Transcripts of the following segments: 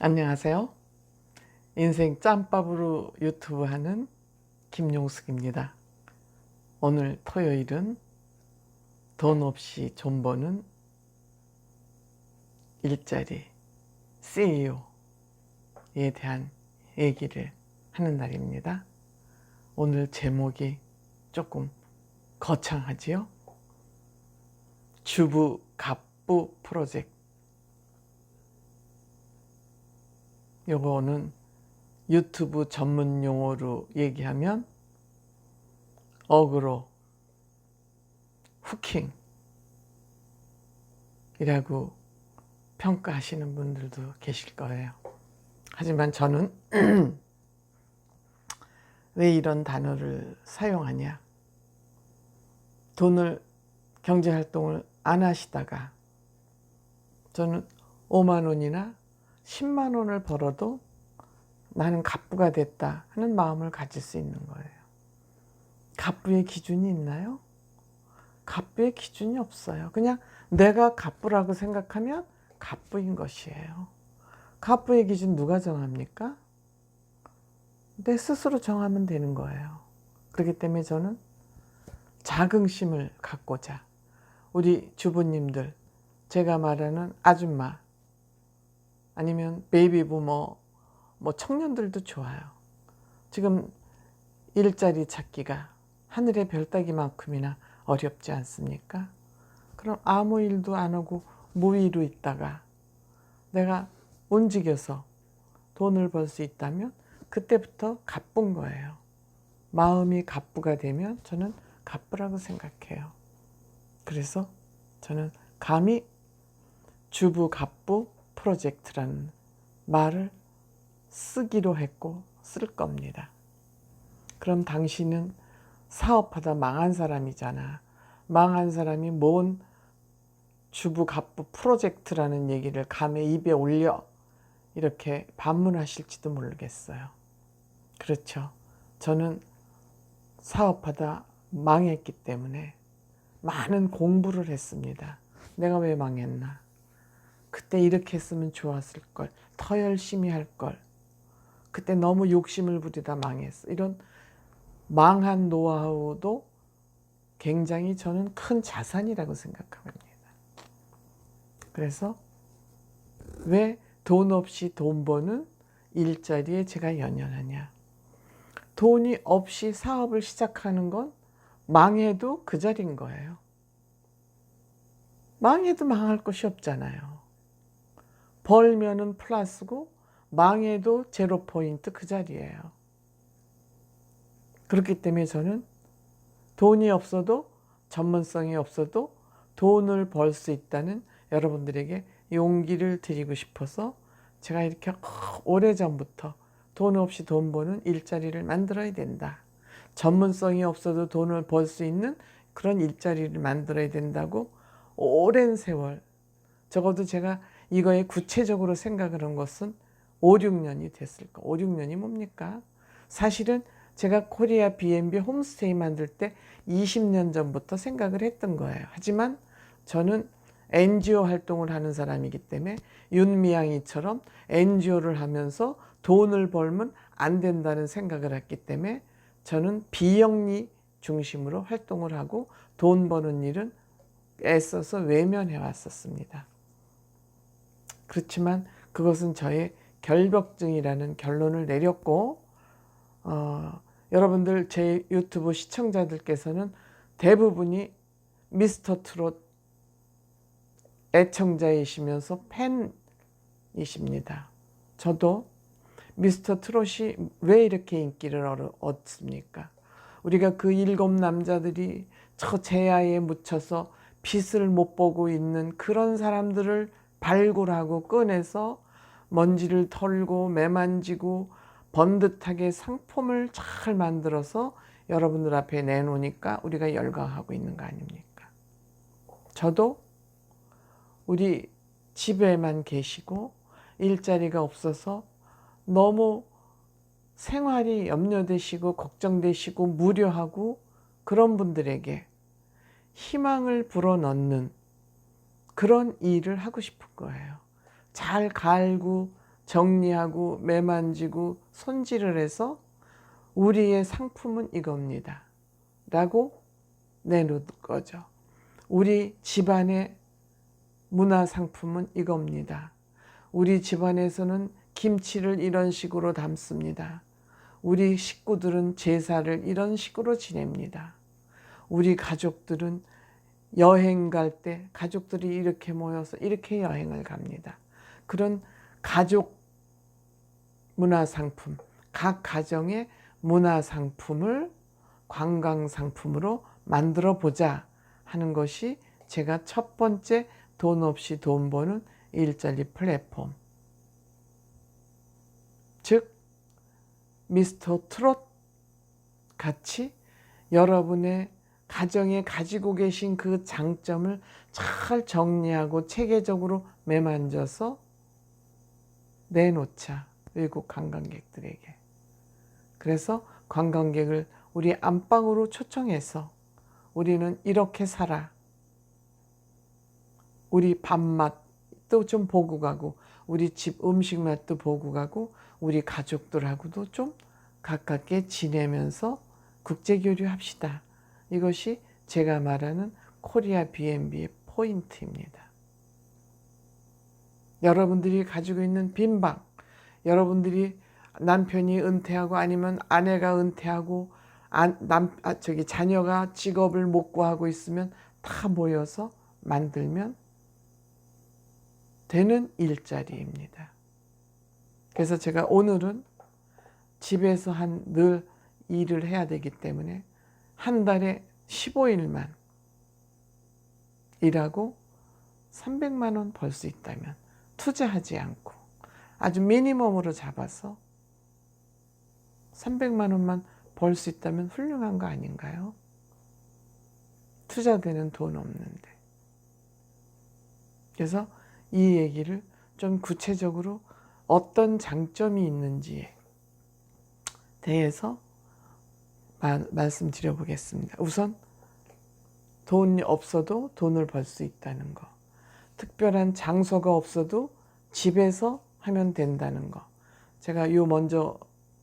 안녕하세요. 인생 짬밥으로 유튜브 하는 김용숙입니다. 오늘 토요일은 돈 없이 돈 버는 일자리 CEO에 대한 얘기를 하는 날입니다. 오늘 제목이 조금 거창하지요? 주부 갑부 프로젝트. 요거는 유튜브 전문 용어로 얘기하면 어그로, 후킹이라고 평가하시는 분들도 계실 거예요. 하지만 저는 왜 이런 단어를 사용하냐? 돈을, 경제활동을 안 하시다가 저는 5만 원이나 10만 원을 벌어도 나는 갑부가 됐다 하는 마음을 가질 수 있는 거예요. 갑부의 기준이 있나요? 갑부의 기준이 없어요. 그냥 내가 갑부라고 생각하면 갑부인 것이에요. 갑부의 기준 누가 정합니까? 내 스스로 정하면 되는 거예요. 그렇기 때문에 저는 자긍심을 갖고자 우리 주부님들, 제가 말하는 아줌마 아니면 베이비부머, 청년들도 좋아요. 지금 일자리 찾기가 하늘의 별따기만큼이나 어렵지 않습니까? 그럼 아무 일도 안 하고 무위로 있다가 내가 움직여서 돈을 벌 수 있다면 그때부터 갑부인 거예요. 마음이 갑부가 되면 저는 갑부라고 생각해요. 그래서 저는 감히 주부 갑부 프로젝트라는 말을 쓰기로 했고 쓸 겁니다. 그럼 당신은 사업하다 망한 사람이잖아. 망한 사람이 뭔 주부 갑부 프로젝트라는 얘기를 감히 입에 올려 이렇게 반문하실지도 모르겠어요. 그렇죠. 저는 사업하다 망했기 때문에 많은 공부를 했습니다. 내가 왜 망했나? 그때 이렇게 했으면 좋았을 걸. 더 열심히 할 걸. 그때 너무 욕심을 부리다 망했어. 이런 망한 노하우도 굉장히 저는 큰 자산이라고 생각합니다. 그래서 왜 돈 없이 돈 버는 일자리에 제가 연연하냐? 돈이 없이 사업을 시작하는 건 망해도 그 자리인 거예요. 망해도 망할 것이 없잖아요. 벌면은 플러스고 망해도 제로 포인트 그 자리예요. 그렇기 때문에 저는 돈이 없어도, 전문성이 없어도 돈을 벌 수 있다는 여러분들에게 용기를 드리고 싶어서 제가 이렇게 오래전부터 돈 없이 돈 버는 일자리를 만들어야 된다. 전문성이 없어도 돈을 벌 수 있는 그런 일자리를 만들어야 된다고 오랜 세월, 적어도 제가 이거에 구체적으로 생각을 한 것은 5, 6년이 됐을 거. 5, 6년이 뭡니까? 사실은 제가 코리아 B&B 홈스테이 만들 때 20년 전부터 생각을 했던 거예요. 하지만 저는 NGO 활동을 하는 사람이기 때문에 윤미향이처럼 NGO를 하면서 돈을 벌면 안 된다는 생각을 했기 때문에 저는 비영리 중심으로 활동을 하고 돈 버는 일은 애써서 외면해 왔었습니다. 그렇지만 그것은 저의 결벽증이라는 결론을 내렸고 여러분들 제 유튜브 시청자들께서는 대부분이 미스터 트롯 애청자이시면서 팬이십니다. 저도 미스터 트롯이 왜 이렇게 인기를 얻습니까? 우리가 그 7 남자들이 저 제야에 묻혀서 빛을 못 보고 있는 그런 사람들을 발굴하고 꺼내서 먼지를 털고 매만지고 번듯하게 상품을 잘 만들어서 여러분들 앞에 내놓으니까 우리가 열광하고 있는 거 아닙니까? 저도 우리 집에만 계시고 일자리가 없어서 너무 생활이 염려되시고 걱정되시고 무료하고 그런 분들에게 희망을 불어넣는 그런 일을 하고 싶은 거예요. 잘 갈고 정리하고 매만지고 손질을 해서 우리의 상품은 이겁니다 라고 내놓을 거죠. 우리 집안의 문화상품은 이겁니다. 우리 집안에서는 김치를 이런 식으로 담습니다. 우리 식구들은 제사를 이런 식으로 지냅니다. 우리 가족들은 여행 갈 때 가족들이 이렇게 모여서 이렇게 여행을 갑니다. 그런 가족 문화상품, 각 가정의 문화상품을 관광상품으로 만들어 보자 하는 것이 제가 첫 번째 돈 없이 돈 버는 일자리 플랫폼, 즉 미스터 트롯 같이 여러분의 가정에 가지고 계신 그 장점을 잘 정리하고 체계적으로 매만져서 내놓자, 외국 관광객들에게. 그래서 관광객을 우리 안방으로 초청해서 우리는 이렇게 살아, 우리 밥맛도 좀 보고 가고 우리 집 음식 맛도 보고 가고 우리 가족들하고도 좀 가깝게 지내면서 국제교류합시다. 이것이 제가 말하는 코리아 B&B의 포인트입니다. 여러분들이 가지고 있는 빈방, 여러분들이 남편이 은퇴하고 아니면 아내가 은퇴하고 자녀가 직업을 못 구하고 있으면 다 모여서 만들면 되는 일자리입니다. 그래서 제가 오늘은 집에서 늘 일을 해야 되기 때문에 한 달에 15일만 일하고 300만 원 벌 수 있다면 투자하지 않고 아주 미니멈으로 잡아서 300만 원만 벌 수 있다면 훌륭한 거 아닌가요? 투자되는 돈 없는데. 그래서 이 얘기를 좀 구체적으로 어떤 장점이 있는지에 대해서 말씀드려 보겠습니다. 우선 돈이 없어도 돈을 벌 수 있다는 거, 특별한 장소가 없어도 집에서 하면 된다는 거. 제가 먼저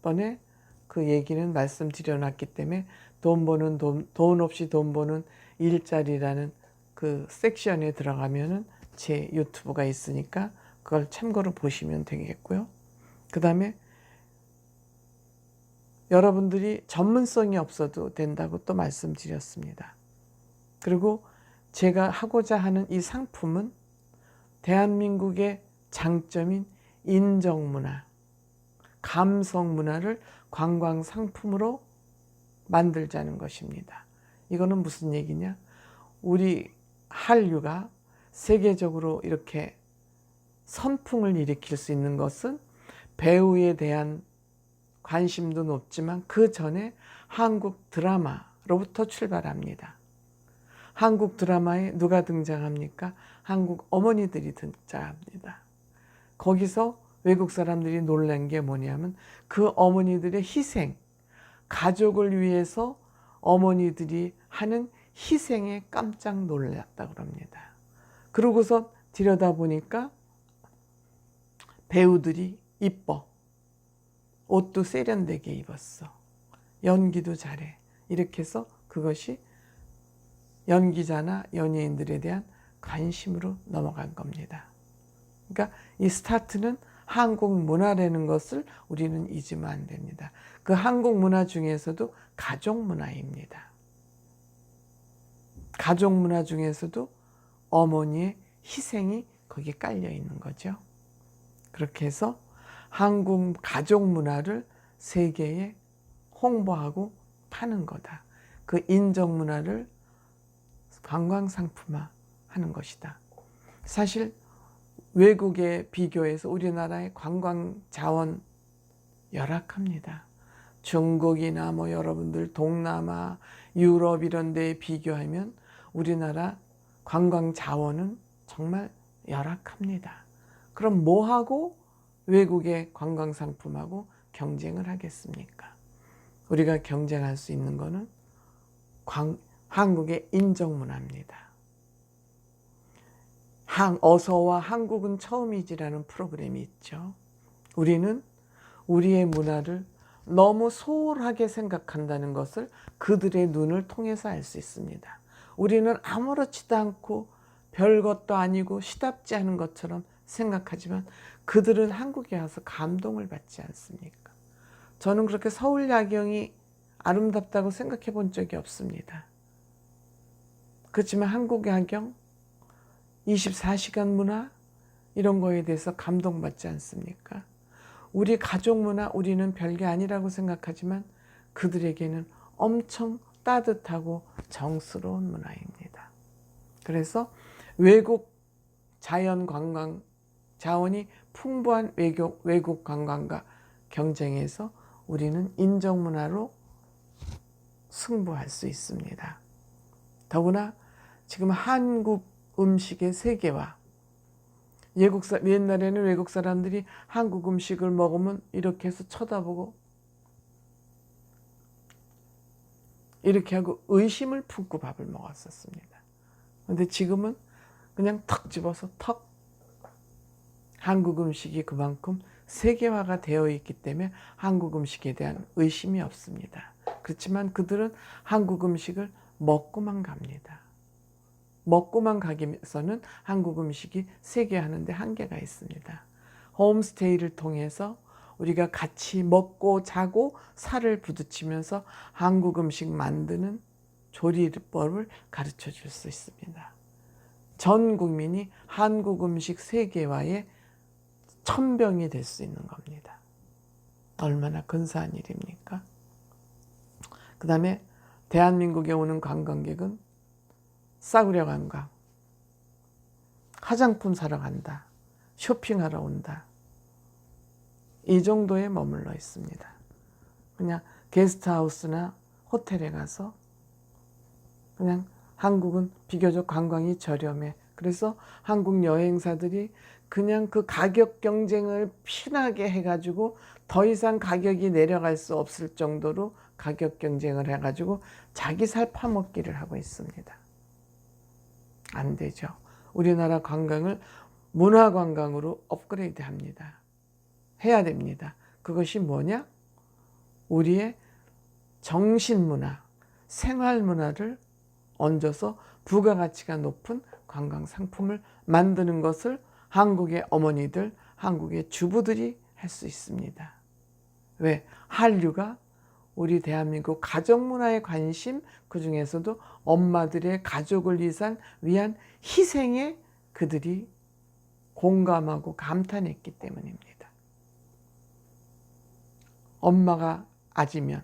번에 그 얘기는 말씀드려 놨기 때문에 돈 없이 돈 버는 일자리라는 그 섹션에 들어가면은 제 유튜브가 있으니까 그걸 참고로 보시면 되겠고요. 그 다음에 여러분들이 전문성이 없어도 된다고 또 말씀드렸습니다. 그리고 제가 하고자 하는 이 상품은 대한민국의 장점인 인정문화, 감성문화를 관광상품으로 만들자는 것입니다. 이거는 무슨 얘기냐? 우리 한류가 세계적으로 이렇게 선풍을 일으킬 수 있는 것은 배우에 대한 관심도 높지만 그 전에 한국 드라마로부터 출발합니다. 한국 드라마에 누가 등장합니까? 한국 어머니들이 등장합니다. 거기서 외국 사람들이 놀란 게 뭐냐면 그 어머니들의 희생, 가족을 위해서 어머니들이 하는 희생에 깜짝 놀랐다고 합니다. 그러고서 들여다보니까 배우들이 이뻐. 옷도 세련되게 입었어. 연기도 잘해. 이렇게 해서 그것이 연기자나 연예인들에 대한 관심으로 넘어간 겁니다. 그러니까 이 스타트는 한국 문화라는 것을 우리는 잊으면 안 됩니다. 그 한국 문화 중에서도 가족 문화입니다. 가족 문화 중에서도 어머니의 희생이 거기에 깔려 있는 거죠. 그렇게 해서 한국 가족 문화를 세계에 홍보하고 파는 거다. 그 인정 문화를 관광상품화 하는 것이다. 사실 외국에 비교해서 우리나라의 관광 자원 열악합니다. 중국이나 여러분들 동남아, 유럽 이런 데에 비교하면 우리나라 관광 자원은 정말 열악합니다. 그럼 뭐하고 외국의 관광 상품하고 경쟁을 하겠습니까? 우리가 경쟁할 수 있는 거는 한국의 인정 문화입니다. 어서와 한국은 처음이지라는 프로그램이 있죠. 우리는 우리의 문화를 너무 소홀하게 생각한다는 것을 그들의 눈을 통해서 알 수 있습니다. 우리는 아무렇지도 않고 별것도 아니고 시답지 않은 것처럼 생각하지만 그들은 한국에 와서 감동을 받지 않습니까? 저는 그렇게 서울 야경이 아름답다고 생각해 본 적이 없습니다. 그렇지만 한국 야경, 24시간 문화 이런 거에 대해서 감동받지 않습니까? 우리 가족 문화 우리는 별게 아니라고 생각하지만 그들에게는 엄청 따뜻하고 정스러운 문화입니다. 그래서 외국 자연 관광 자원이 풍부한 외국 관광과 경쟁에서 우리는 인정 문화로 승부할 수 있습니다. 더구나 지금 한국 음식의 세계화, 옛날에는 외국 사람들이 한국 음식을 먹으면 이렇게 해서 쳐다보고 이렇게 하고 의심을 품고 밥을 먹었었습니다. 그런데 지금은 그냥 턱 집어서 턱, 한국 음식이 그만큼 세계화가 되어 있기 때문에 한국 음식에 대한 의심이 없습니다. 그렇지만 그들은 한국 음식을 먹고만 갑니다. 먹고만 가기 위해서는 한국 음식이 세계화하는 데 한계가 있습니다. 홈스테이를 통해서 우리가 같이 먹고 자고 살을 부딪히면서 한국 음식 만드는 조리법을 가르쳐 줄 수 있습니다. 전 국민이 한국 음식 세계화의 천병이 될 수 있는 겁니다. 얼마나 근사한 일입니까? 그 다음에 대한민국에 오는 관광객은 싸구려 관광, 화장품 사러 간다, 쇼핑하러 온다. 이 정도에 머물러 있습니다. 그냥 게스트하우스나 호텔에 가서 그냥 한국은 비교적 관광이 저렴해. 그래서 한국 여행사들이 그냥 그 가격 경쟁을 피나게 해가지고 더 이상 가격이 내려갈 수 없을 정도로 가격 경쟁을 해가지고 자기 살 파먹기를 하고 있습니다. 안 되죠. 우리나라 관광을 문화관광으로 업그레이드 합니다. 해야 됩니다. 그것이 뭐냐? 우리의 정신문화, 생활문화를 얹어서 부가가치가 높은 관광상품을 만드는 것을 한국의 어머니들, 한국의 주부들이 할 수 있습니다. 왜? 한류가 우리 대한민국 가족문화에 관심, 그 중에서도 엄마들의 가족을 위한 희생에 그들이 공감하고 감탄했기 때문입니다. 엄마가 아니면,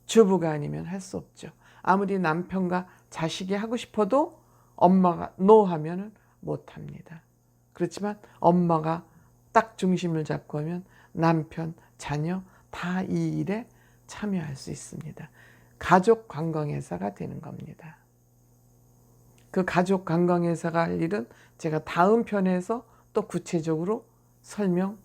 주부가 아니면 할 수 없죠. 아무리 남편과 자식이 하고 싶어도 엄마가 노 하면 못합니다. 그렇지만 엄마가 딱 중심을 잡고 하면 남편, 자녀 다 이 일에 참여할 수 있습니다. 가족 관광회사가 되는 겁니다. 그 가족 관광회사가 할 일은 제가 다음 편에서 또 구체적으로 설명해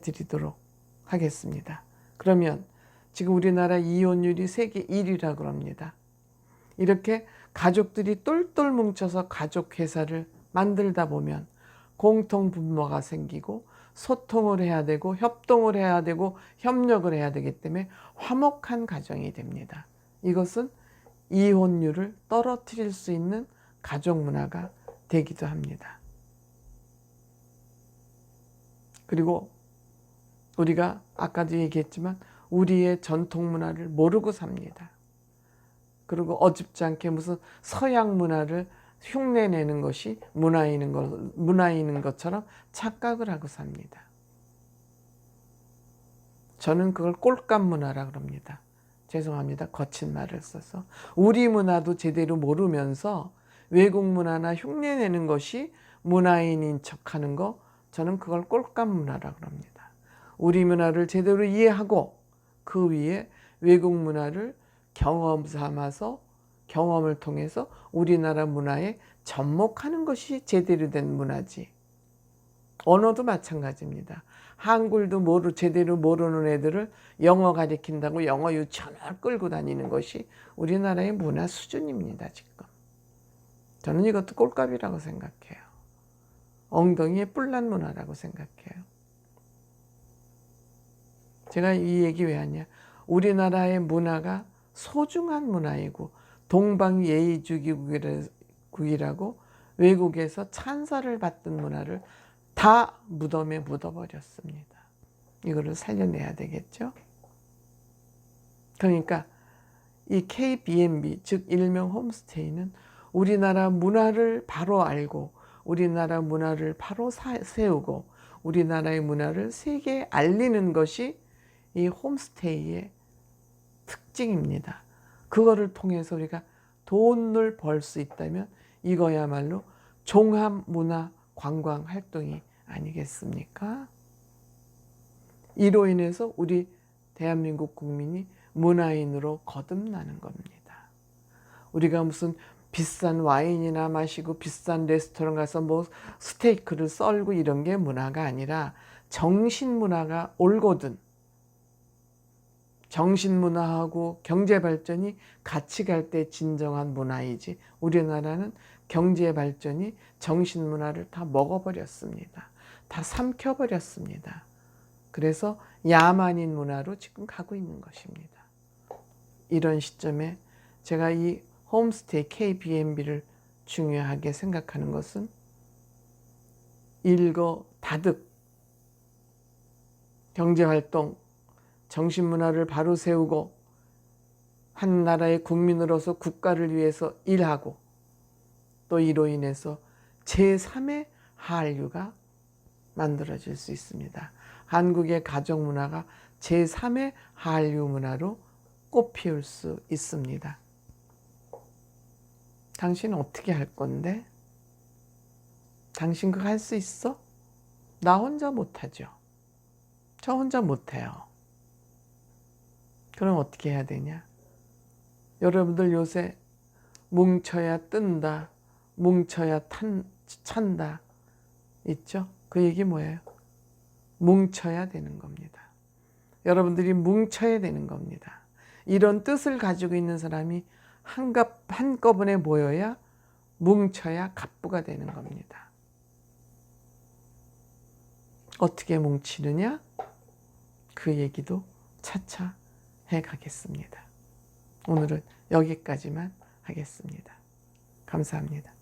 드리도록 하겠습니다. 그러면 지금 우리나라 이혼율이 세계 1위라고 합니다. 이렇게 가족들이 똘똘 뭉쳐서 가족회사를 만들다 보면 공통분모가 생기고 소통을 해야 되고 협동을 해야 되고 협력을 해야 되기 때문에 화목한 가정이 됩니다. 이것은 이혼율을 떨어뜨릴 수 있는 가족 문화가 되기도 합니다. 그리고 우리가 아까도 얘기했지만 우리의 전통 문화를 모르고 삽니다. 그리고 어줍지 않게 무슨 서양 문화를 흉내내는 것이 문화인 것처럼 착각을 하고 삽니다. 저는 그걸 꼴값 문화라고 합니다. 죄송합니다. 거친 말을 써서. 우리 문화도 제대로 모르면서 외국 문화나 흉내내는 것이 문화인인 척하는 거, 저는 그걸 꼴값 문화라고 합니다. 우리 문화를 제대로 이해하고 그 위에 외국 문화를 경험 삼아서 경험을 통해서 우리나라 문화에 접목하는 것이 제대로 된 문화지. 언어도 마찬가지입니다. 한글도 제대로 모르는 애들을 영어 가르친다고 영어 유치원을 끌고 다니는 것이 우리나라의 문화 수준입니다. 지금. 저는 이것도 꼴값이라고 생각해요. 엉덩이에 뿔난 문화라고 생각해요. 제가 이 얘기 왜 하냐. 우리나라의 문화가 소중한 문화이고 동방예의주의국이라고 외국에서 찬사를 받던 문화를 다 무덤에 묻어버렸습니다. 이거를 살려내야 되겠죠. 그러니까 이 KBNB, 즉 일명 홈스테이는 우리나라 문화를 바로 알고 우리나라 문화를 바로 세우고 우리나라의 문화를 세계에 알리는 것이 이 홈스테이의 특징입니다. 그거를 통해서 우리가 돈을 벌 수 있다면 이거야말로 종합문화 관광 활동이 아니겠습니까? 이로 인해서 우리 대한민국 국민이 문화인으로 거듭나는 겁니다. 우리가 무슨 비싼 와인이나 마시고 비싼 레스토랑 가서 뭐 스테이크를 썰고 이런 게 문화가 아니라 정신문화가 올거든 정신문화하고 경제발전이 같이 갈 때 진정한 문화이지 우리나라는 경제발전이 정신문화를 다 먹어버렸습니다. 다 삼켜버렸습니다. 그래서 야만인 문화로 지금 가고 있는 것입니다. 이런 시점에 제가 이 홈스테이 KBNB를 중요하게 생각하는 것은 일거다득 경제활동, 정신문화를 바로 세우고 한 나라의 국민으로서 국가를 위해서 일하고 또 이로 인해서 제3의 한류가 만들어질 수 있습니다. 한국의 가정문화가 제3의 한류 문화로 꽃피울 수 있습니다. 당신 어떻게 할 건데? 당신 그거 할 수 있어? 나 혼자 못하죠. 저 혼자 못해요. 그럼 어떻게 해야 되냐? 여러분들 요새 뭉쳐야 뜬다, 뭉쳐야 찬다 있죠? 그 얘기 뭐예요? 뭉쳐야 되는 겁니다. 여러분들이 뭉쳐야 되는 겁니다. 이런 뜻을 가지고 있는 사람이 한꺼번에 모여야 뭉쳐야 갑부가 되는 겁니다. 어떻게 뭉치느냐? 그 얘기도 차차 해가겠습니다. 오늘은 여기까지만 하겠습니다. 감사합니다.